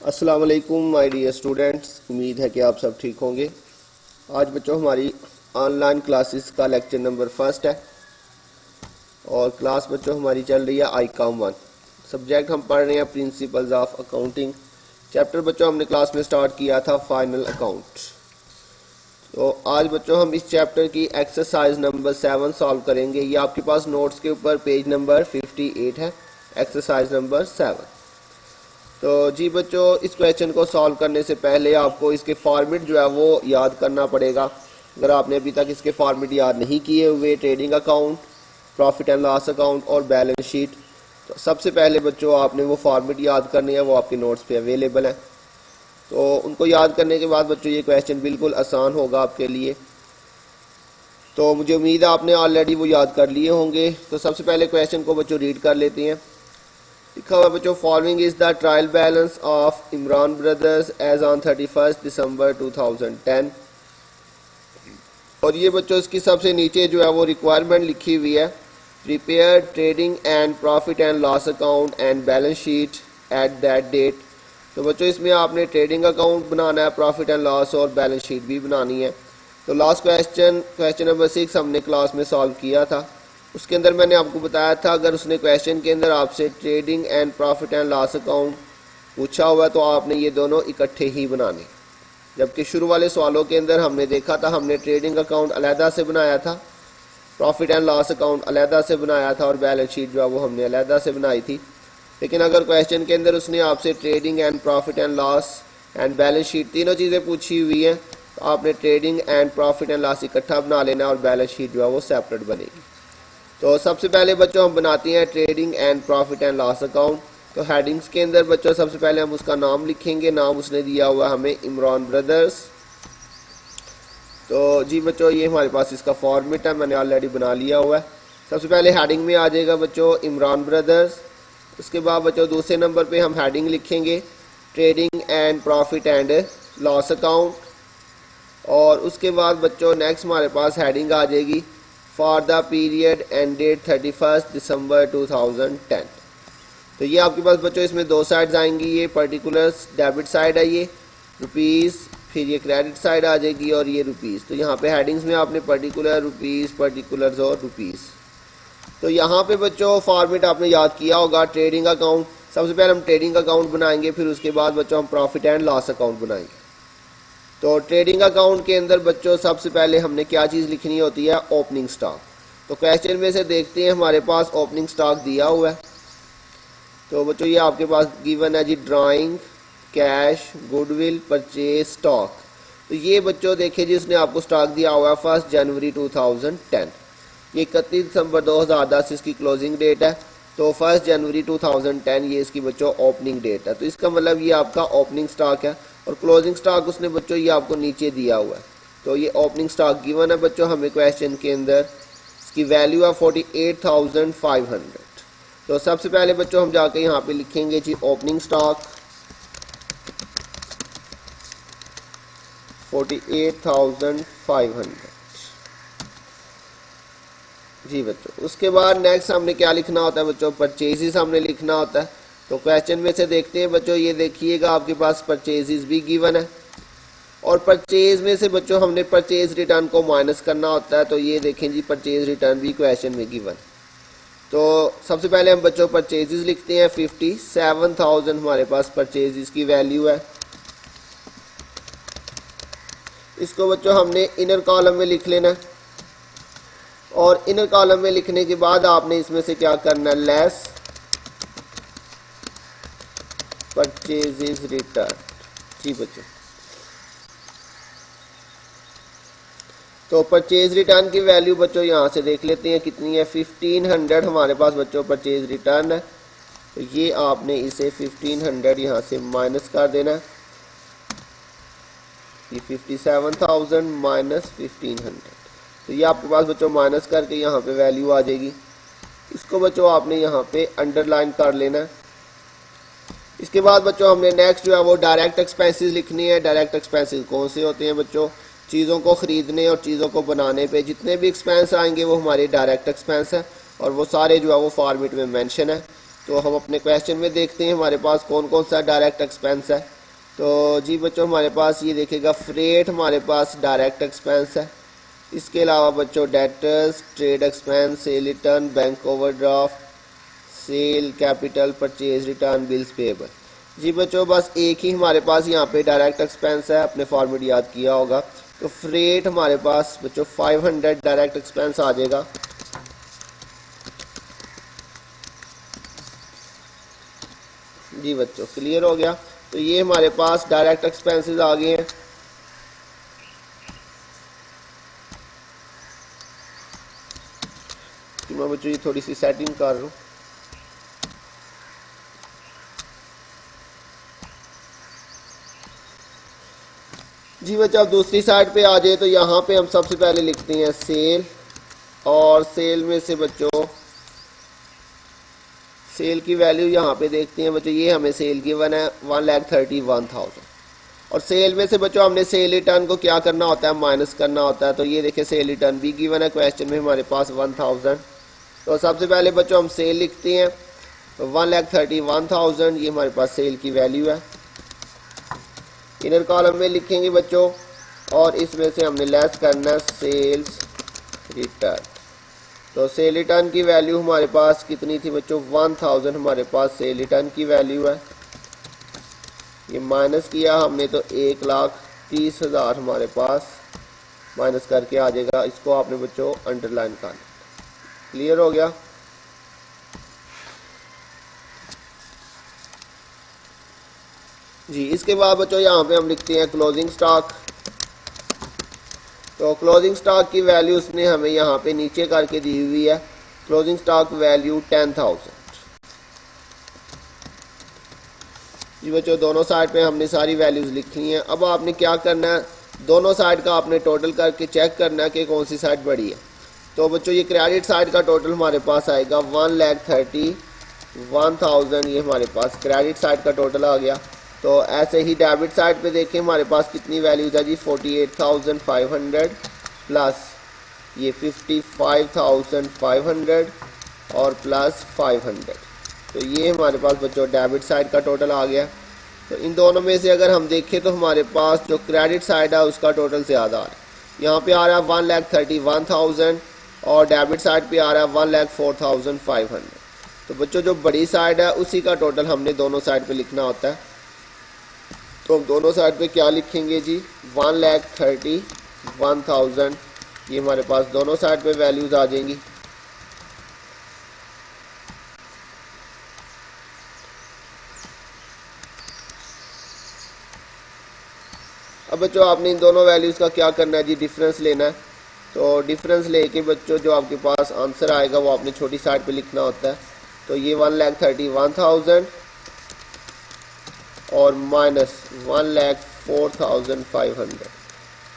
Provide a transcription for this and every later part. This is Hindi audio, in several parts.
अस्सलाम वालेकुम माय डियर स्टूडेंट्स, उम्मीद है कि आप सब ठीक होंगे। आज बच्चों हमारी ऑनलाइन क्लासेस का लेक्चर नंबर फर्स्ट है और क्लास बच्चों हमारी चल रही है ICOM 1। सब्जेक्ट हम पढ़ रहे हैं प्रिंसिपल्स ऑफ अकाउंटिंग। चैप्टर बच्चों हमने क्लास में स्टार्ट किया था फाइनल अकाउंट। तो आज बच्चों हम इस चैप्टर की एक्सरसाइज नंबर 7 सॉल्व करेंगे। ये आपके पास नोट्स के ऊपर पेज नंबर 58 है, एक्सरसाइज नंबर 7। तो जी बच्चों, इस क्वेश्चन को सॉल्व करने से पहले आपको इसके फॉर्मेट जो है वो याद करना पड़ेगा। अगर आपने अभी तक इसके फॉर्मेट याद नहीं किए हुए, trading account, profit and loss account और बैलेंस शीट, तो सबसे पहले बच्चों आपने वो फॉर्मेट याद करने हैं, वो आपके नोट्स पे अवेलेबल है। तो उनको याद करने के बाद बच्चों ये क्वेश्चन बिल्कुल आसान होगा आपके लिए। तो मुझे उम्मीद है आपने ऑलरेडी वो याद कर लिए होंगे। तो सबसे पहले क्वेश्चन को बच्चों रीड कर लेते हैं। लिखा हुआ बच्चों, following is the trial balance of Imran brothers as on 31 December 2010। और ये बच्चों इसकी सबसे नीचे जो है वो रिक्वायरमेंट लिखी हुई है, prepare trading and profit and loss account and balance sheet at that date. तो बच्चों इसमें आपने ट्रेडिंग अकाउंट बनाना है, प्रॉफिट एंड लॉस और बैलेंस शीट भी बनानी है। तो लास्ट क्वेश्चन नंबर 6 हमने क्लास में सॉल्व किया था। उसके अंदर मैंने आपको बताया था अगर उसने क्वेश्चन के अंदर आपसे trading and profit and loss account पूछा हुआ तो आपने ये दोनों इकट्ठे ही बनाने। जबकि शुरू वाले सवालों के अंदर हमने देखा था हमने ट्रेडिंग अकाउंट अलहदा से बनाया था, प्रॉफिट एंड लॉस अकाउंट अलहदा से बनाया था और बैलेंस शीट जो है वो हमने अलहदा से बनाई थी। लेकिन अगर क्वेश्चन के अंदर उसने आपसे trading and profit and loss and balance sheet तीनों चीज़ें पूछी हुई हैं तो आपने trading and profit and loss इकट्ठा बना लेना और बैलेंस शीट जो है वो सेपरेट बनेगी। तो सबसे पहले बच्चों हम बनाते हैं trading and profit and loss account. तो हेडिंग्स के अंदर बच्चों सबसे पहले हम उसका नाम लिखेंगे। नाम उसने दिया हुआ हमें इमरान ब्रदर्स। तो जी बच्चों ये हमारे पास इसका फॉर्मेट है, मैंने ऑलरेडी बना लिया हुआ है। सबसे पहले हेडिंग में आ जाएगा बच्चों इमरान ब्रदर्स। उसके बाद बच्चों दूसरे नंबर पे हम हेडिंग लिखेंगे trading and profit and loss account. और उसके बाद बच्चों नेक्स्ट हमारे पास हेडिंग आ जाएगी for the period ended 31 December 2010। तो ये आपके पास बच्चों इसमें दो साइड्स आएंगी। ये पर्टिकुलर्स डेबिट साइड है ये रुपीज़, फिर ये क्रेडिट साइड आ जाएगी और ये रुपीज़। तो यहाँ पे हेडिंग्स में आपने पर्टिकुलर, रुपीज़, पर्टिकुलर्स और रुपीज़। तो यहाँ पे बच्चों फॉर्मेट आपने याद किया होगा ट्रेडिंग अकाउंट। सबसे पहले हम ट्रेडिंग अकाउंट बनाएंगे, फिर उसके बाद बच्चों हम प्रॉफिट एंड लॉस अकाउंट बनाएंगे। तो ट्रेडिंग अकाउंट के अंदर बच्चों सबसे पहले हमने क्या चीज़ लिखनी होती है, ओपनिंग स्टॉक। तो क्वेश्चन में से देखते हैं हमारे पास ओपनिंग स्टॉक दिया हुआ है। तो बच्चों ये आपके पास गिवन है जी, drawing, cash, goodwill, purchase, stock. तो ये बच्चों देखिए जी उसने आपको स्टॉक दिया हुआ है 1 जनवरी 2010। ये 31 दिसंबर 2010 इसकी क्लोजिंग डेट है। तो 1 जनवरी 2010 ये इसकी बच्चों ओपनिंग डेट है। तो इसका मतलब ये आपका ओपनिंग स्टॉक है और क्लोजिंग स्टॉक उसने बच्चों ये आपको नीचे दिया हुआ है। तो ये ओपनिंग स्टॉक गिवन है बच्चों हमें क्वेश्चन के अंदर। इसकी वैल्यू है 48,500। तो सबसे पहले बच्चों हम जाके यहाँ पे लिखेंगे जी ओपनिंग स्टॉक 48,500 जी बच्चों। उसके बाद नेक्स्ट हमने क्या लिखना होता है बच्चों, परचेजेस हमने लिखना होता है। तो क्वेश्चन में से देखते हैं बच्चों, ये देखिएगा आपके पास परचेजेस भी गिवन है और परचेज में से बच्चों हमने परचेज रिटर्न को माइनस करना होता है। तो ये देखें जी परचेज रिटर्न भी क्वेश्चन में गिवन। तो सबसे पहले हम बच्चों परचेजेस लिखते हैं 57,000 हमारे पास परचेजेस की वैल्यू है। इसको बच्चों हमने इनर कॉलम में लिख लेना और इनर कॉलम में लिखने के बाद आपने इसमें से क्या करना है, लेस परचेजेस रिटर्न जी बच्चों। तो परचेज रिटर्न की वैल्यू बच्चों यहाँ से देख लेते हैं कितनी है, 1500 हमारे पास बच्चों परचेज रिटर्न है। तो ये आपने इसे 1500 यहाँ से माइनस कर देना है। ये 57,000 माइनस 1500, तो ये आपके पास बच्चों माइनस करके यहाँ पे वैल्यू आ जाएगी। इसको बच्चों आपने यहाँ पे अंडरलाइन कर लेना है। इसके बाद बच्चों हमने नेक्स्ट जो है वो डायरेक्ट एक्सपेंसेस लिखनी है। डायरेक्ट एक्सपेंसेस कौन से होते हैं बच्चों, चीज़ों को ख़रीदने और चीज़ों को बनाने पे जितने भी एक्सपेंस आएंगे वो हमारे डायरेक्ट एक्सपेंस है और वो सारे जो है वो फॉर्मेट में मेंशन है। तो हम अपने क्वेश्चन में देखते हैं हमारे पास कौन कौन सा डायरेक्ट एक्सपेंस है। तो जी बच्चों हमारे पास ये देखिएगा फ्रेट हमारे पास डायरेक्ट एक्सपेंस है। इसके अलावा बच्चों debtors, trade expense, sale return, bank overdraft, sale capital, purchase return, bills payable. जी बच्चों बस एक ही हमारे पास यहाँ पे डायरेक्ट एक्सपेंस है, अपने फॉर्मेट याद किया होगा। तो फ्रेट हमारे पास बच्चों 500 डायरेक्ट एक्सपेंस आ जाएगा। जी बच्चों क्लियर हो गया। तो ये हमारे पास डायरेक्ट एक्सपेंसेस आ गए हैं। तो मैं बच्चों ये थोड़ी सी सेटिंग कर रहा हूँ। जी बच्चों अब दूसरी साइड पे आ जाए तो यहाँ पे हम सबसे पहले लिखते हैं सेल, और सेल में से बच्चों सेल की वैल्यू यहाँ पे देखते हैं बच्चों। ये हमें सेल गिवन है 1,31,000, और सेल में से बच्चों हमने सेल रिटर्न को क्या करना होता है, माइनस करना होता है। तो ये देखिए सेल रिटर्न भी गिवन है क्वेश्चन में हमारे पास 1000। तो सबसे पहले बच्चों हम सेल लिखते हैं 1,31,000, ये हमारे पास सेल की वैल्यू है। इनर कॉलम में लिखेंगे बच्चों, और इसमें से हमने लेस करना है सेल्स रिटर्न। तो सेल रिटर्न की वैल्यू हमारे पास कितनी थी बच्चों, 1000 हमारे पास सेल रिटर्न की वैल्यू है। ये माइनस किया हमने तो 1,30,000 हमारे पास माइनस करके आ जाएगा। इसको आपने बच्चों अंडरलाइन करना। क्लियर हो गया। जी इसके बाद बच्चों यहाँ पे हम लिखते हैं क्लोजिंग स्टॉक। तो क्लोजिंग स्टॉक की वैल्यू उसने हमें यहाँ पे नीचे करके दी हुई है। Closing stock value 10,000। जी बच्चों दोनों साइड पे हमने सारी वैल्यूज लिखी हैं। अब आपने क्या करना है, दोनों साइड का आपने टोटल करके चेक करना है कि कौन सी साइड बड़ी है। तो बच्चों ये क्रेडिट साइड का टोटल हमारे पास आएगा 1,31,000, ये हमारे पास क्रेडिट साइड का टोटल आ गया। तो ऐसे ही डेबिट साइड पे देखें हमारे पास कितनी वैल्यूज है जी, 48,500 प्लस ये 55,500 और प्लस 500। तो ये हमारे पास बच्चों डेबिट साइड का टोटल आ गया। तो इन दोनों में से अगर हम देखें तो हमारे पास जो क्रेडिट साइड है उसका टोटल ज़्यादा आ रहा है। यहाँ पे आ रहा है 1,31,000 और डेबिट साइड पे आ रहा है 1,04,500। तो बच्चों जो बड़ी साइड है उसी का टोटल हमने दोनों साइड पे लिखना होता है। तो हम दोनों साइड पे क्या लिखेंगे जी, 1,31,000, ये हमारे पास दोनों साइड पे वैल्यूज आ जाएंगी। अब बच्चों आपने इन दोनों वैल्यूज का क्या करना है जी, डिफरेंस लेना है। तो डिफरेंस लेके बच्चों जो आपके पास आंसर आएगा वो आपने छोटी साइड पे लिखना होता है। तो ये 1,31,000 और माइनस 1,04,500।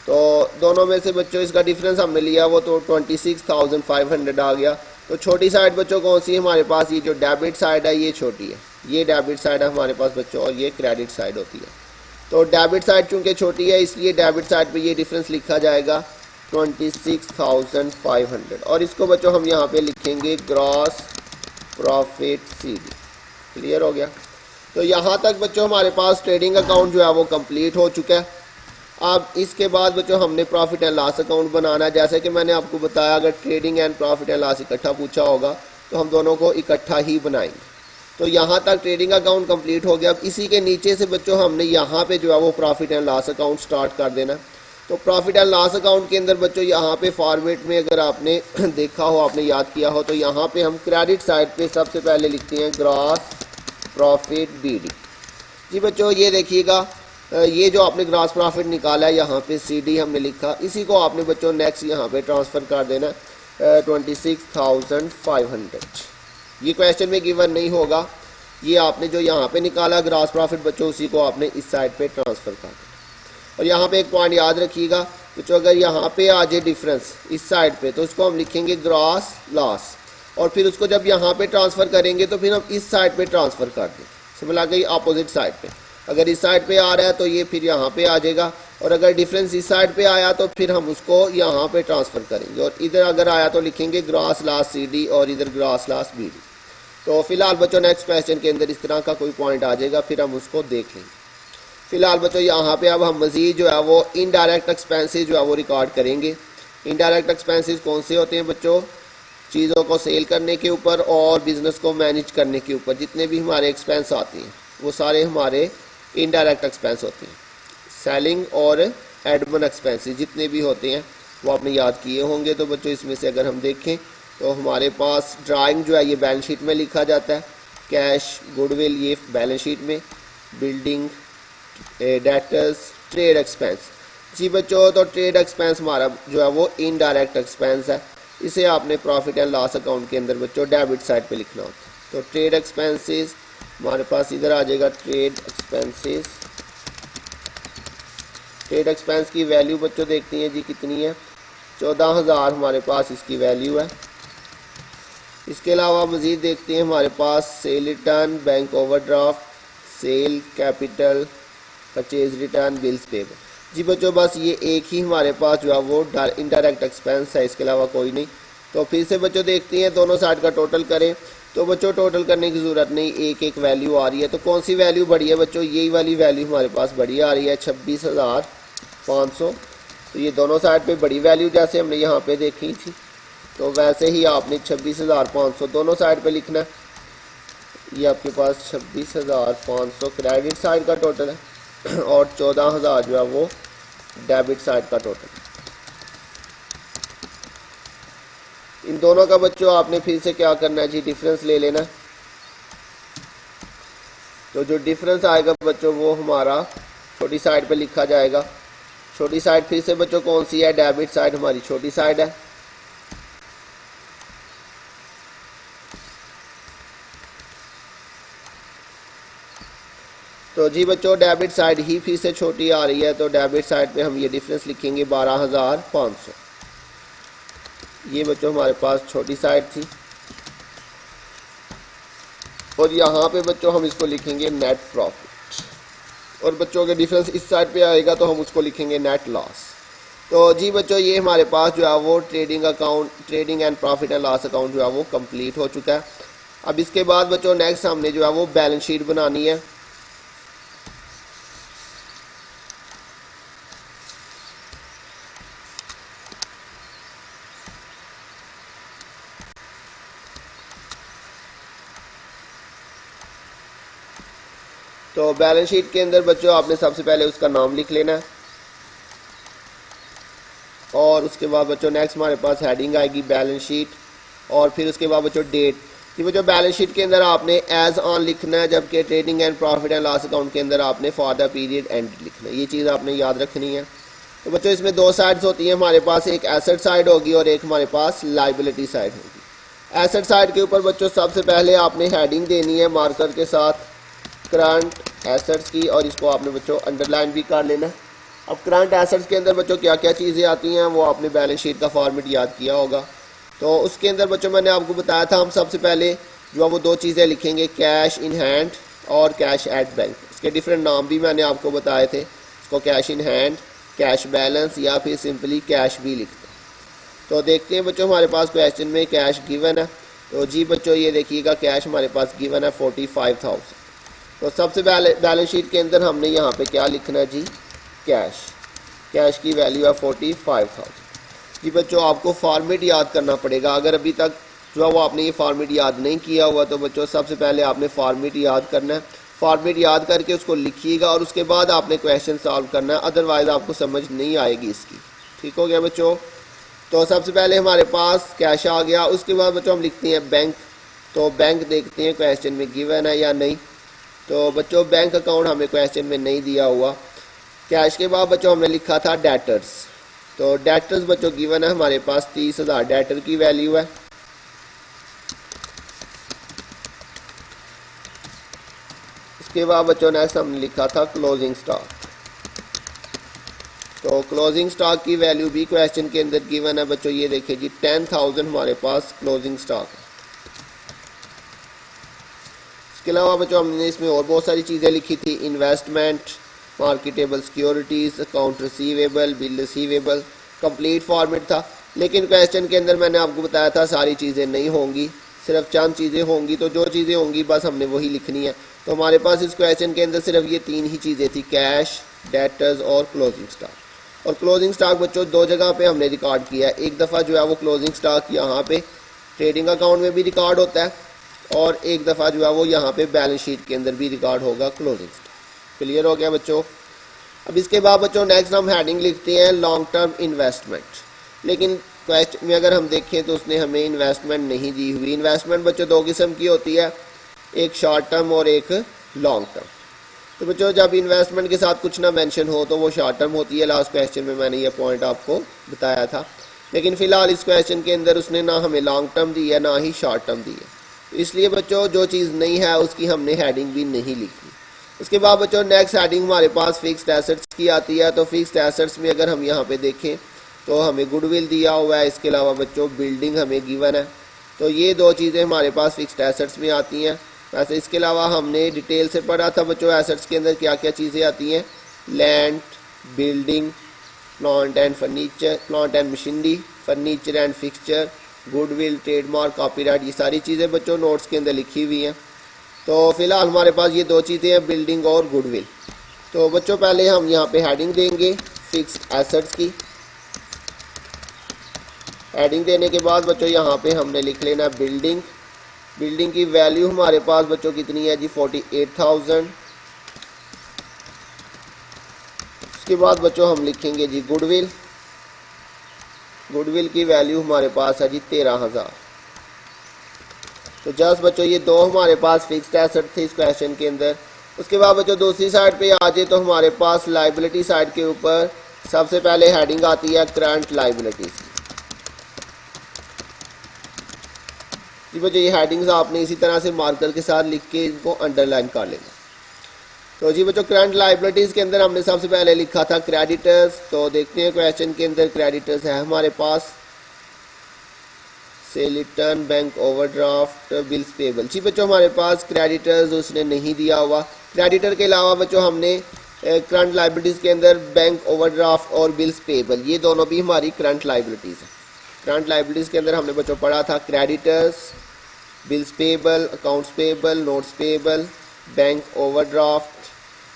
तो दोनों में से बच्चों इसका डिफरेंस हमने लिया वो तो 26,500 आ गया। तो छोटी साइड बच्चों कौन सी है हमारे पास, ये जो डेबिट साइड है ये छोटी है, ये डेबिट साइड है हमारे पास बच्चों, और ये क्रेडिट साइड होती है। तो डेबिट साइड चूंकि छोटी है इसलिए डेबिट साइड पे ये डिफरेंस लिखा जाएगा 26,500, और इसको बच्चों हम यहाँ पे लिखेंगे ग्रॉस प्रॉफिट सीडी। क्लियर हो गया। तो यहाँ तक बच्चों हमारे पास ट्रेडिंग अकाउंट जो है वो कंप्लीट हो चुका है। अब इसके बाद बच्चों हमने प्रॉफिट एंड लॉस अकाउंट बनाना है। जैसे कि मैंने आपको बताया अगर trading and profit and loss इकट्ठा पूछा होगा तो हम दोनों को इकट्ठा ही बनाएंगे। तो यहाँ तक ट्रेडिंग अकाउंट कंप्लीट हो गया। अब इसी के नीचे से बच्चों हमने यहाँ पे जो है वो profit and loss account start कर देना। तो प्रॉफिट एंड लॉस अकाउंट के अंदर बच्चों यहाँ पे फॉर्मेट में अगर आपने देखा हो, आपने याद किया हो, तो यहाँ पे हम क्रेडिट साइड पे सबसे पहले लिखते हैं ग्रॉस प्रॉफिट बीडी। जी बच्चों ये देखिएगा, ये जो आपने ग्रॉस प्रॉफिट निकाला है यहाँ पे सीडी हमने लिखा, इसी को आपने बच्चों नेक्स्ट यहाँ पे ट्रांसफ़र कर देना 26,500। ये क्वेश्चन में गिवन नहीं होगा, ये आपने जो यहाँ पे निकाला ग्रॉस प्रॉफिट बच्चों उसी को आपने इस साइड पे ट्रांसफ़र कर देना। और यहाँ पे एक पॉइंट याद रखिएगा बच्चों, अगर यहाँ पे आ जाए डिफरेंस इस साइड पे तो उसको हम लिखेंगे ग्रॉस लॉस, और फिर उसको जब यहाँ पे ट्रांसफ़र करेंगे तो फिर हम इस साइड पे ट्रांसफ़र कर दें, समझ आ गई, अपोजिट साइड पे। अगर इस साइड पे आ रहा है तो ये फिर यहाँ पे आ जाएगा, और अगर डिफरेंस इस साइड पे आया तो फिर हम उसको यहाँ पे ट्रांसफ़र करेंगे, और इधर अगर आया तो लिखेंगे ग्रॉस लॉस सीडी और इधर ग्रॉस लॉस बीडी। तो फिलहाल बच्चों नेक्स्ट क्वेश्चन के अंदर इस तरह का कोई पॉइंट आ जाएगा, फिर हम उसको देख लेंगे। फिलहाल बच्चों यहाँ पे अब हम मज़ीद जो है वो इनडायरेक्ट एक्सपेंसेस जो है वो रिकॉर्ड करेंगे। इनडायरेक्ट एक्सपेंसेस कौन से होते हैं बच्चों? चीज़ों को सेल करने के ऊपर और बिज़नेस को मैनेज करने के ऊपर जितने भी हमारे एक्सपेंस आते हैं वो सारे हमारे इनडायरेक्ट एक्सपेंस होते हैं। सेलिंग और एडमिन एक्सपेंसेस जितने भी होते हैं वो आपने याद किए होंगे। तो बच्चों इसमें से अगर हम देखें तो हमारे पास ड्राइंग जो है ये बैलेंस शीट में लिखा जाता है, कैश गुडविल ये बैलेंस शीट में, बिल्डिंग डेटर्स, ट्रेड एक्सपेंस। जी बच्चों, तो ट्रेड एक्सपेंस हमारा जो है वो इनडायरेक्ट एक्सपेंस है, इसे आपने प्रॉफिट एंड लॉस अकाउंट के अंदर बच्चों डेबिट साइड पे लिखना होता है। तो ट्रेड एक्सपेंसेस हमारे पास इधर आ जाएगा, ट्रेड एक्सपेंसेस। ट्रेड एक्सपेंस की वैल्यू बच्चों देखती हैं जी कितनी है, 14,000 हमारे पास इसकी वैल्यू है। इसके अलावा मज़ीद देखते हैं हमारे पास sale return, bank overdraft, sale capital, purchase return, bills payable. जी बच्चों बस ये एक ही हमारे पास जो है वो इनडायरेक्ट एक्सपेंस है, इसके अलावा कोई नहीं। तो फिर से बच्चों देखते हैं दोनों साइड का टोटल करें। तो बच्चों टोटल करने की ज़रूरत नहीं, एक एक वैल्यू आ रही है। तो कौन सी वैल्यू बड़ी है बच्चों? यही वाली वैल्यू हमारे पास बड़ी आ रही है, 26,500। तो ये दोनों साइड पे बड़ी वैल्यू जैसे हमने यहाँ पे देखी थी, तो वैसे ही आपने 26,500 दोनों साइड पे लिखना है। ये आपके पास 26,500 क्रेडिट साइड का टोटल है और 14,000 जो है वो डेबिट साइड का टोटल। इन दोनों का बच्चों आपने फिर से क्या करना है जी, डिफरेंस ले लेना। तो जो डिफरेंस आएगा बच्चों वो हमारा छोटी साइड पे लिखा जाएगा। छोटी साइड फिर से बच्चों कौन सी है? डेबिट साइड हमारी छोटी साइड है। तो जी बच्चों डेबिट साइड ही फिर से छोटी आ रही है, तो डेबिट साइड पे हम ये डिफरेंस लिखेंगे 12,500। ये बच्चों हमारे पास छोटी साइड थी और यहाँ पे बच्चों हम इसको लिखेंगे नेट प्रॉफिट, और बच्चों के डिफरेंस इस साइड पे आएगा तो हम उसको लिखेंगे नेट लॉस। तो जी बच्चों ये हमारे पास जो है वो trading account, trading and profit and loss account जो है वो कंप्लीट हो चुका है। अब इसके बाद बच्चों नेक्स्ट हमने जो है वो बैलेंस शीट बनानी है। तो बैलेंस शीट के अंदर बच्चों आपने सबसे पहले उसका नाम लिख लेना है और उसके बाद बच्चों नेक्स्ट हमारे पास हेडिंग आएगी बैलेंस शीट, और फिर उसके बाद बच्चों डेट। कि बच्चों बैलेंस शीट के अंदर आपने एज ऑन लिखना है, जबकि trading and profit and loss account के अंदर आपने फॉर द पीरियड एंड लिखना है। ये चीज़ आपने याद रखनी है। तो बच्चों इसमें दो साइड्स होती हैं हमारे पास, एक एसेट साइड होगी और एक हमारे पास लाइबिलिटी साइड होगी। एसेट साइड के ऊपर बच्चों सबसे पहले आपने हेडिंग देनी है मार्कर के साथ करंट एसेट्स की, और इसको आपने बच्चों अंडरलाइन भी कर लेना। अब करंट एसेट्स के अंदर बच्चों क्या क्या चीज़ें आती हैं वो आपने बैलेंस शीट का फॉर्मेट याद किया होगा। तो उसके अंदर बच्चों मैंने आपको बताया था हम सबसे पहले जो है वो दो चीज़ें लिखेंगे, कैश इन हैंड और कैश एट बैंक। इसके डिफरेंट नाम भी मैंने आपको बताए थे, इसको cash in hand, cash balance या फिर सिंपली कैश भी लिखते हैं। तो देखते हैं बच्चों हमारे पास क्वेश्चन में कैश गिवन है। तो जी बच्चों ये देखिएगा कैश हमारे पास गिवन है 45,000। तो सबसे बैलेंस शीट के अंदर हमने यहाँ पे क्या लिखना है जी, कैश। कैश की वैल्यू है 45,000। जी बच्चों आपको फॉर्मेट याद करना पड़ेगा। अगर अभी तक जो है वो आपने ये फॉर्मेट याद नहीं किया हुआ तो बच्चों सबसे पहले आपने फॉर्मेट याद करना है। फॉर्मेट याद करके उसको लिखिएगा और उसके बाद आपने क्वेश्चन सॉल्व करना है, अदरवाइज़ आपको समझ नहीं आएगी इसकी। ठीक हो गया बच्चों? तो सबसे पहले हमारे पास कैश आ गया, उसके बाद बच्चों हम लिखते हैं बैंक। तो बैंक देखते हैं क्वेश्चन में गिवन है या नहीं। तो बच्चों बैंक अकाउंट हमें क्वेश्चन में नहीं दिया हुआ। कैश के बाद बच्चों हमने लिखा था डेटर्स। तो डेटर्स बच्चों गिवन है हमारे पास 30,000 डेटर की वैल्यू है। इसके बाद बच्चों नेक्स्ट हमने लिखा था क्लोजिंग स्टॉक। तो क्लोजिंग स्टॉक की वैल्यू भी क्वेश्चन के अंदर गिवन है बच्चों, ये देखिए जी 10,000 हमारे पास क्लोजिंग स्टॉक है। इसके अलावा बच्चों हमने इसमें और बहुत सारी चीज़ें लिखी थी, investment, marketable securities, account receivable, bill receivable, complete format था। लेकिन क्वेश्चन के अंदर मैंने आपको बताया था सारी चीज़ें नहीं होंगी, सिर्फ चंद चीज़ें होंगी, तो जो चीज़ें होंगी बस हमने वही लिखनी है। तो हमारे पास इस क्वेश्चन के अंदर सिर्फ ये 3 ही चीज़ें थी, कैश, डेटर्स और क्लोजिंग स्टॉक। और क्लोजिंग स्टॉक बच्चों 2 जगह पे हमने रिकॉर्ड किया है। एक दफ़ा जो है वो क्लोजिंग स्टॉक यहाँ पे ट्रेडिंग अकाउंट में भी रिकॉर्ड होता है, और एक दफ़ा जो है वो यहाँ पे बैलेंस शीट के अंदर भी रिकॉर्ड होगा क्लोजिंग स्टॉक। क्लियर हो गया बच्चों। अब इसके बाद बच्चों नेक्स्ट हम हेडिंग लिखते हैं लॉन्ग टर्म इन्वेस्टमेंट। लेकिन क्वेश्चन में अगर हम देखें तो उसने हमें इन्वेस्टमेंट नहीं दी हुई। इन्वेस्टमेंट बच्चों 2 किस्म की होती है, एक शॉर्ट टर्म और एक लॉन्ग टर्म। तो बच्चों जब इन्वेस्टमेंट के साथ कुछ ना मेंशन हो तो वो शॉर्ट टर्म होती है। लास्ट क्वेश्चन में मैंने ये पॉइंट आपको बताया था। लेकिन फिलहाल इस क्वेश्चन के अंदर उसने ना हमें लॉन्ग टर्म दी है ना ही शॉर्ट टर्म दी है, तो इसलिए बच्चों जो चीज़ नहीं है उसकी हमने हेडिंग भी नहीं लिखी। उसके बाद बच्चों नेक्स्ट हेडिंग हमारे पास फिक्स्ड एसेट्स की आती है। तो फिक्स्ड एसेट्स में अगर हम यहाँ पे देखें तो हमें गुडविल दिया हुआ है, इसके अलावा बच्चों बिल्डिंग हमें गिवन है। तो ये 2 चीज़ें हमारे पास फिक्स्ड एसेट्स में आती हैं। वैसे इसके अलावा हमने डिटेल से पढ़ा था बच्चों एसेट्स के अंदर क्या क्या चीज़ें आती हैं, land, building, plant and furniture, plant and machinery, furniture and fixture, goodwill, trademark, copyright, ये सारी चीज़ें बच्चों नोट्स के अंदर लिखी हुई हैं। तो फिलहाल हमारे पास ये 2 चीज़ें हैं, बिल्डिंग और गुडविल। तो बच्चों पहले हम यहाँ पे हेडिंग देंगे फिक्स्ड एसेट्स की। हेडिंग देने के बाद बच्चों यहाँ पे हमने लिख लेना बिल्डिंग। बिल्डिंग की वैल्यू हमारे पास बच्चों कितनी है जी, 48,000। उसके बाद बच्चों हम लिखेंगे जी गुडविल। गुडविल की वैल्यू हमारे पास है जी 13,000। तो जस्ट बच्चों ये 2 हमारे पास फिक्स्ड एसेट थे इस क्वेश्चन के अंदर। उसके बाद बच्चों दूसरी साइड पे आ जाए तो हमारे पास लाइबिलिटी साइड के ऊपर सबसे पहले हेडिंग आती है करंट लाइबिलिटीज। जी बच्चों ये हेडिंग्स आपने इसी तरह से मार्कर के साथ लिख के इनको अंडरलाइन कर लेना। तो जी बच्चों करंट लाइबिलिटीज के अंदर हमने सबसे पहले लिखा था क्रेडिटर्स। तो देखते हैं क्वेश्चन के अंदर क्रेडिटर्स है हमारे पास sale return, bank overdraft, bills payable. जी बच्चों हमारे पास क्रेडिटर्स उसने नहीं दिया हुआ। क्रेडिटर के अलावा बच्चों हमने करंट लाइबिलिटीज के अंदर बैंक ओवरड्राफ्ट और बिल्स पेबल, ये दोनों भी हमारी करंट लाइबिलिटीज है। करंट लाइबिलिटीज के अंदर हमने बच्चों पढ़ा था creditors, bills payable, accounts payable, notes payable, bank overdraft,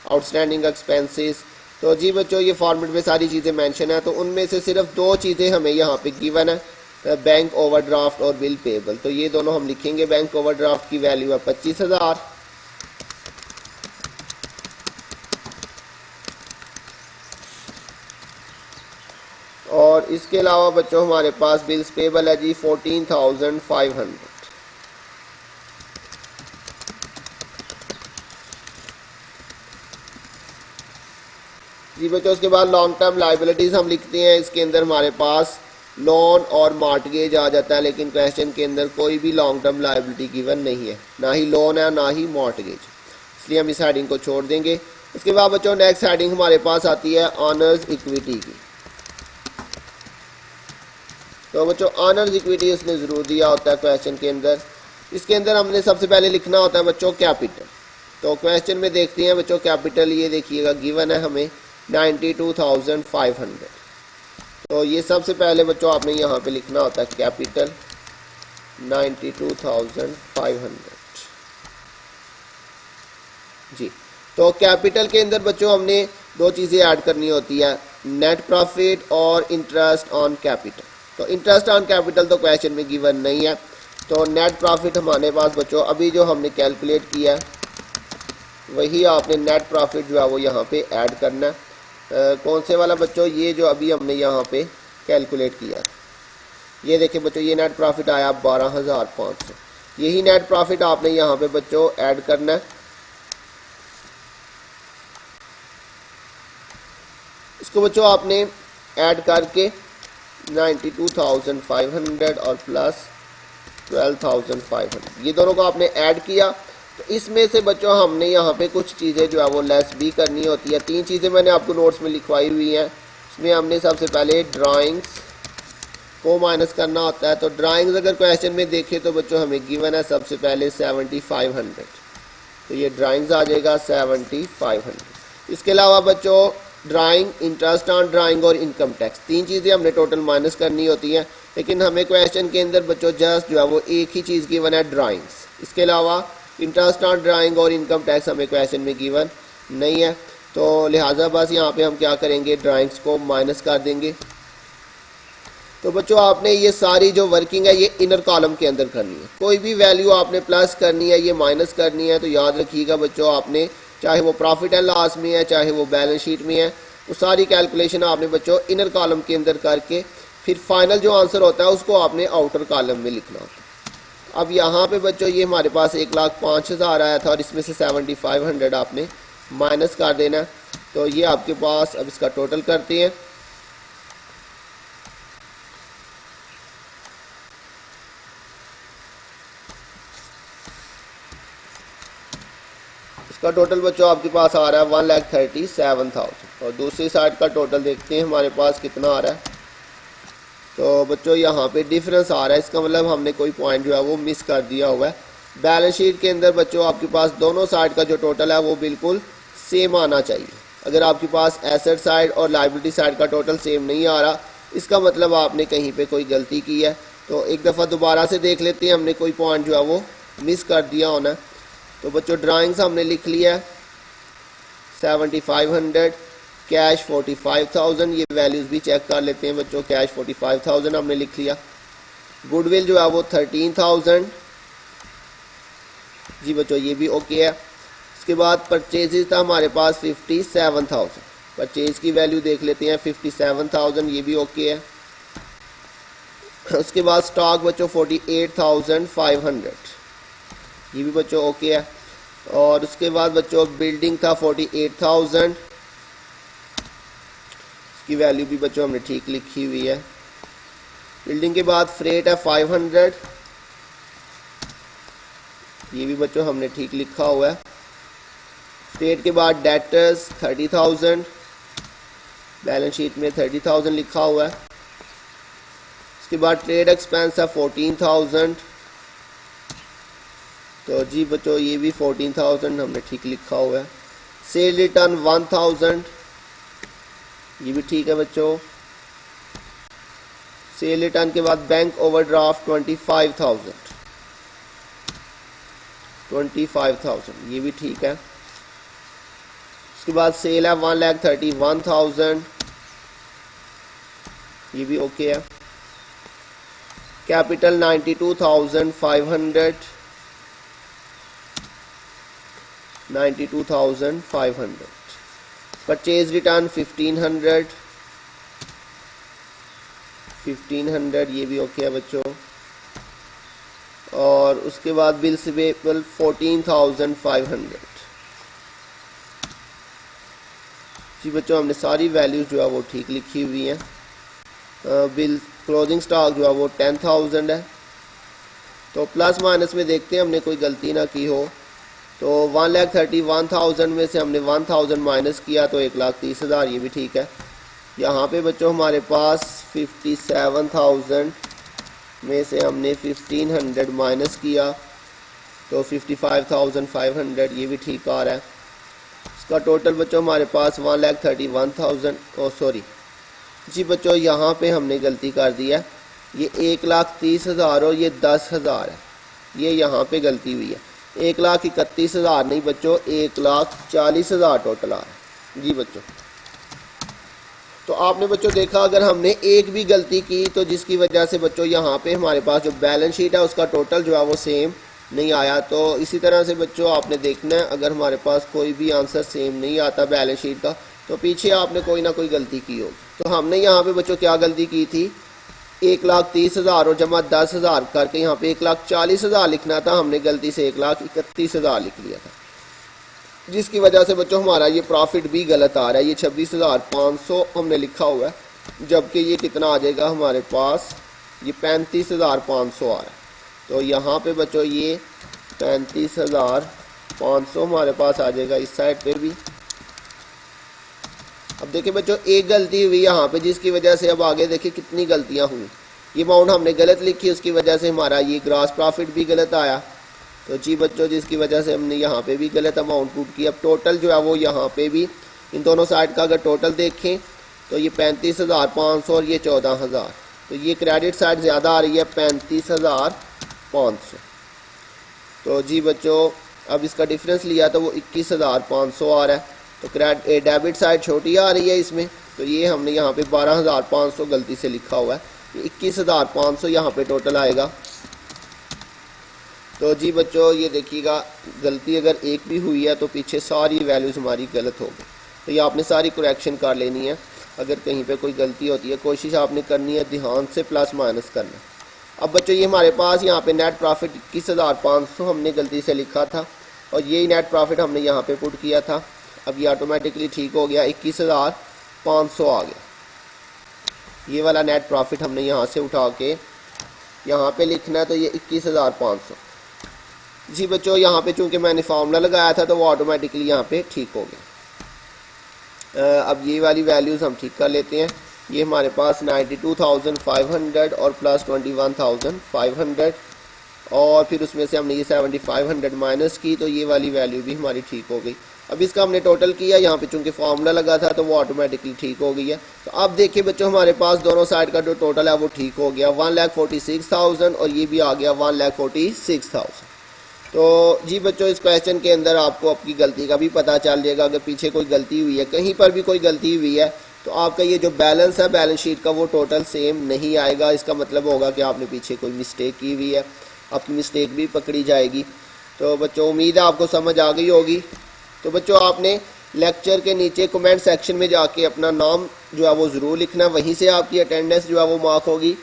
outstanding expenses. तो जी बच्चों ये फॉर्मेट में सारी चीज़ें मेंशन है। तो उनमें से सिर्फ 2 चीज़ें हमें यहाँ पे गिवन है, बैंक ओवरड्राफ्ट और बिल पेबल। तो ये दोनों हम लिखेंगे। बैंक ओवरड्राफ्ट की वैल्यू है 25,000। और इसके अलावा बच्चों हमारे पास बिल्स पेबल है जी 14,500। जी बच्चों उसके बाद लॉन्ग टर्म लाइबिलिटीज हम लिखते हैं। इसके अंदर हमारे पास लोन और मॉर्टगेज आ जाता है, लेकिन क्वेश्चन के अंदर कोई भी लॉन्ग टर्म लाइबिलिटी गिवन नहीं है, ना ही लोन है ना ही मॉर्टगेज, इसलिए हम इस हेडिंग को छोड़ देंगे। उसके बाद बच्चों नेक्स्ट हेडिंग हमारे पास आती है ऑनर्स इक्विटी की। तो बच्चों ऑनर्स इक्विटी उसने ज़रूर दिया होता है क्वेश्चन के अंदर। इसके अंदर हमने सबसे पहले लिखना होता है बच्चों कैपिटल। तो क्वेश्चन में देखते हैं बच्चों कैपिटल, ये देखिएगा गिवन है हमें 92,500। तो ये सबसे पहले बच्चों आपने यहाँ पे लिखना होता है कैपिटल 92,500 जी। तो कैपिटल के अंदर बच्चों हमने 2 चीज़ें ऐड करनी होती है, नेट प्रॉफिट और इंटरेस्ट ऑन कैपिटल। तो इंटरेस्ट ऑन कैपिटल तो क्वेश्चन में गिवन नहीं है। तो नेट प्रॉफिट हमारे पास बच्चों अभी जो हमने कैलकुलेट किया है वही आपने नेट प्रॉफिट जो है वो यहाँ पे ऐड करना है। कौन से वाला बच्चों, ये जो अभी हमने यहाँ पे कैलकुलेट किया, ये देखिए बच्चों ये नेट प्रॉफिट आया 12,500। यही नेट प्रॉफिट आपने यहाँ पे बच्चों ऐड करना है। इसको बच्चों आपने ऐड करके 92,500 और प्लस 12,500 ये दोनों को आपने ऐड किया। तो इसमें से बच्चों हमने यहाँ पे कुछ चीज़ें जो है वो लेस भी करनी होती है। 3 चीज़ें मैंने आपको नोट्स में लिखवाई हुई हैं। इसमें हमने सबसे पहले ड्राइंग्स को माइनस करना होता है। तो ड्राइंग्स अगर क्वेश्चन में देखें तो बच्चों हमें गिवन है सबसे पहले 7,500। तो ये ड्राइंग्स आ जाएगा 7,500। इसके अलावा बच्चों ड्राइंग, इंटरेस्ट ऑन ड्राइंग और इनकम टैक्स, 3 चीज़ें हमने टोटल माइनस करनी होती हैं। लेकिन हमें क्वेश्चन के अंदर बच्चों जस्ट जो है वो एक ही चीज़ गिवन है, ड्राइंग्स। इसके अलावा इंटरेस्ट ऑन ड्राइंग और इनकम टैक्स हमें क्वेश्चन में गिवन नहीं है, तो लिहाजा बस यहाँ पे हम क्या करेंगे, ड्राइंग्स को माइनस कर देंगे। तो बच्चों आपने ये सारी जो वर्किंग है ये इनर कॉलम के अंदर करनी है। कोई भी वैल्यू आपने प्लस करनी है, ये माइनस करनी है, तो याद रखिएगा बच्चों आपने, चाहे वो प्रॉफिट एंड लॉस में है, चाहे वो बैलेंस शीट में है, वो सारी कैलकुलेशन आपने बच्चों इनर कॉलम के अंदर करके फिर फाइनल जो आंसर होता है उसको आपने आउटर कॉलम में लिखना होता है। अब यहाँ पे बच्चों ये हमारे पास 1,05,000 आया था और इसमें से 7,500 आपने माइनस कर देना। तो ये आपके पास, अब इसका टोटल करते हैं। इसका टोटल बच्चों आपके पास आ रहा है 1,37,000 और दूसरी साइड का टोटल देखते हैं हमारे पास कितना आ रहा है। तो बच्चों यहाँ पे डिफरेंस आ रहा है, इसका मतलब हमने कोई पॉइंट जो है वो मिस कर दिया हुआ है। बैलेंस शीट के अंदर बच्चों आपके पास दोनों साइड का जो टोटल है वो बिल्कुल सेम आना चाहिए। अगर आपके पास एसेट साइड और लायबिलिटी साइड का टोटल सेम नहीं आ रहा, इसका मतलब आपने कहीं पे कोई गलती की है। तो एक दफ़ा दोबारा से देख लेते हैं, हमने कोई पॉइंट जो है वो मिस कर दिया होना। तो बच्चों ड्राइंग्स हमने लिख लिया है 7,500, कैश 45,000, ये वैल्यूज़ भी चेक कर लेते हैं बच्चों। कैश 45,000 हमने लिख लिया। गुडविल जो है वो 13,000, जी बच्चों ये भी ओके है। उसके बाद परचेजेस था हमारे पास 57,000, परचेज की वैल्यू देख लेते हैं 57,000, ये भी ओके है। उसके बाद स्टॉक बच्चों 48,500, ये भी बच्चों ओके है। और उसके बाद बच्चों बिल्डिंग था 48,000, इसकी वैल्यू भी बच्चों हमने ठीक लिखी हुई है। बिल्डिंग के बाद फ्रेट है 500, ये भी बच्चों हमने ठीक लिखा हुआ है। फ्रेट के बाद डेटर्स 30,000, बैलेंस शीट में 30,000 लिखा हुआ है। उसके बाद ट्रेड एक्सपेंस है 14,000, तो जी बच्चों ये भी 14,000 हमने ठीक लिखा हुआ है। सेल रिटर्न 1,000, ये भी ठीक है बच्चों। सेल रिटर्न के बाद बैंक ओवरड्राफ्ट 25,000, ये भी ठीक है। उसके बाद सेल है 1,31,000, ये भी ओके है। कैपिटल 92,500, 92,500। परचेज रिटर्न 1,500, ये भी ओके है बच्चों। और उसके बाद बिल्स पेबल 14,500, जी बच्चों हमने सारी वैल्यूज जो है वो ठीक लिखी हुई हैं। बिल क्लोजिंग स्टॉक जो है वो 10,000 है। तो प्लस माइनस में देखते हैं हमने कोई गलती ना की हो। तो 1,31,000 में से हमने 1,000 माइनस किया तो 1,30,000, ये भी ठीक है। यहाँ पे बच्चों हमारे पास 57,000 में से हमने 1,500 माइनस किया तो 55,500, ये भी ठीक आ रहा है। इसका टोटल बच्चों हमारे पास 1,31,000, ओ सॉरी जी बच्चों यहाँ पे हमने गलती कर दी है। ये 1,30,000 और ये 10,000 है, ये यहाँ पे गलती हुई है। 1,31,000 नहीं बच्चों, 1,40,000 टोटल आ रहा है जी बच्चों। तो आपने बच्चों देखा अगर हमने एक भी गलती की तो जिसकी वजह से बच्चों यहाँ पे हमारे पास जो बैलेंस शीट है उसका टोटल जो है वो सेम नहीं आया। तो इसी तरह से बच्चों आपने देखना है, अगर हमारे पास कोई भी आंसर सेम नहीं आता बैलेंस शीट का तो पीछे आपने कोई ना कोई गलती की होगी। तो हमने यहाँ पे बच्चों क्या गलती की थी, 1,30,000 और जमा 10,000 करके यहाँ पे 1,40,000 लिखना था, हमने गलती से 1,31,000 लिख लिया था, जिसकी वजह से बच्चों हमारा ये प्रॉफिट भी गलत आ रहा है। ये 26,500 हमने लिखा हुआ है, जबकि ये कितना आ जाएगा हमारे पास, ये 35,500 आ रहा है। तो यहाँ पे बच्चों ये 35,500 हमारे पास आ जाएगा इस साइड पे भी। अब देखिए बच्चों एक गलती हुई यहाँ पे, जिसकी वजह से अब आगे देखिए कितनी गलतियाँ हुई। ये अमाउंट हमने गलत लिखी, उसकी वजह से हमारा ये ग्रॉस प्रॉफिट भी गलत आया। तो जी बच्चों जिसकी वजह से हमने यहाँ पे भी गलत अमाउंट पुट की। अब टोटल जो है वो यहाँ पे भी इन दोनों साइड का अगर टोटल देखें तो ये 35,500 और ये 14,000, तो ये क्रेडिट साइड ज़्यादा आ रही है 35,500। तो जी बच्चों अब इसका डिफरेंस लिया तो वो 21,500 आ रहा है। तो डेबिट साइड छोटी आ रही है इसमें, तो ये हमने यहाँ पे 12,500 गलती से लिखा हुआ है, 21,500 यहाँ पे टोटल आएगा। तो जी बच्चों ये देखिएगा, गलती अगर एक भी हुई है तो पीछे सारी वैल्यूज़ हमारी गलत हो गई। तो ये आपने सारी करेक्शन कर लेनी है। अगर कहीं पे कोई गलती होती है कोशिश आपने करनी है ध्यान से प्लस माइनस करना। अब बच्चों ये हमारे पास यहाँ पे नेट प्रॉफिट 21,500 हमने गलती से लिखा था और यही नेट प्रॉफिट हमने यहाँ पे पुट किया था। अब ये ऑटोमेटिकली ठीक हो गया, 21,500 आ गया। ये वाला नेट प्रॉफिट हमने यहाँ से उठा के यहाँ पे लिखना है, तो ये 21,500। जी बच्चों यहाँ पे चूंकि मैंने फार्मूला लगाया था तो वो ऑटोमेटिकली यहाँ पे ठीक हो गया। अब ये वाली वैल्यूज़ हम ठीक कर लेते हैं। ये हमारे पास 92,500 और प्लस 21,500 और फिर उसमें से हमने ये 7,500 माइनस की, तो ये वाली वैल्यू भी हमारी ठीक हो गई। अब इसका हमने टोटल किया, यहाँ पे चूंकि फार्मूला लगा था तो वो ऑटोमेटिकली ठीक हो गई है। तो अब देखिए बच्चों हमारे पास दोनों साइड का जो टोटल है वो ठीक हो गया, 1,46,000 और ये भी आ गया 1,46,000। तो जी बच्चों इस क्वेश्चन के अंदर आपको आपकी गलती का भी पता चल जाएगा। अगर पीछे कोई गलती हुई है, कहीं पर भी कोई गलती हुई है, तो आपका ये जो बैलेंस है बैलेंस शीट का वो टोटल सेम नहीं आएगा। इसका मतलब होगा कि आपने पीछे कोई मिस्टेक की हुई है, आपकी मिस्टेक भी पकड़ी जाएगी। तो बच्चों उम्मीद है आपको समझ आ गई होगी। तो बच्चों आपने लेक्चर के नीचे कमेंट सेक्शन में जाके अपना नाम जो है वो ज़रूर लिखना, वहीं से आपकी अटेंडेंस जो है वो मार्क होगी।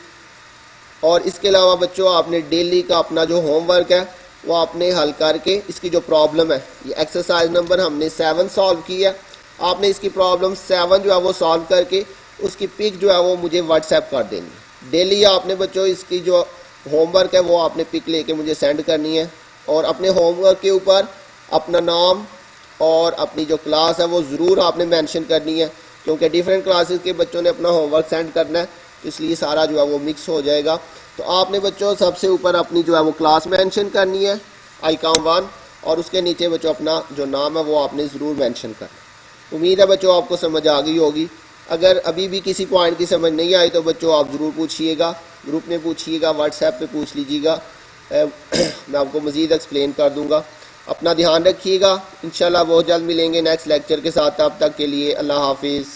और इसके अलावा बच्चों आपने डेली का अपना जो होमवर्क है वो आपने हल करके इसकी जो प्रॉब्लम है, ये एक्सरसाइज नंबर हमने 7 सॉल्व की है, आपने इसकी प्रॉब्लम 7 जो है वो सॉल्व करके उसकी पिक जो है वो मुझे व्हाट्सएप कर देनी। डेली आपने बच्चों इसकी जो होमवर्क है वो आपने पिक लेके मुझे सेंड करनी है और अपने होमवर्क के ऊपर अपना नाम और अपनी जो क्लास है वो ज़रूर आपने मेंशन करनी है, क्योंकि डिफरेंट क्लासेस के बच्चों ने अपना होमवर्क सेंड करना है, तो इसलिए सारा जो है वो मिक्स हो जाएगा। तो आपने बच्चों सबसे ऊपर अपनी जो है वो क्लास मेंशन करनी है ICOM 1 और उसके नीचे बच्चों अपना जो नाम है वो आपने ज़रूर मेंशन करना। उम्मीद है बच्चों आपको समझ आ गई होगी। अगर अभी भी किसी पॉइंट की समझ नहीं आई तो बच्चों आप ज़रूर पूछिएगा, ग्रुप में पूछिएगा, व्हाट्सएप पे पूछ लीजिएगा, मैं आपको मज़ीद एक्सप्लेन कर दूँगा। अपना ध्यान रखिएगा, इंशाल्लाह बहुत जल्द मिलेंगे नेक्स्ट लेक्चर के साथ। तब तक के लिए अल्लाह हाफिज़।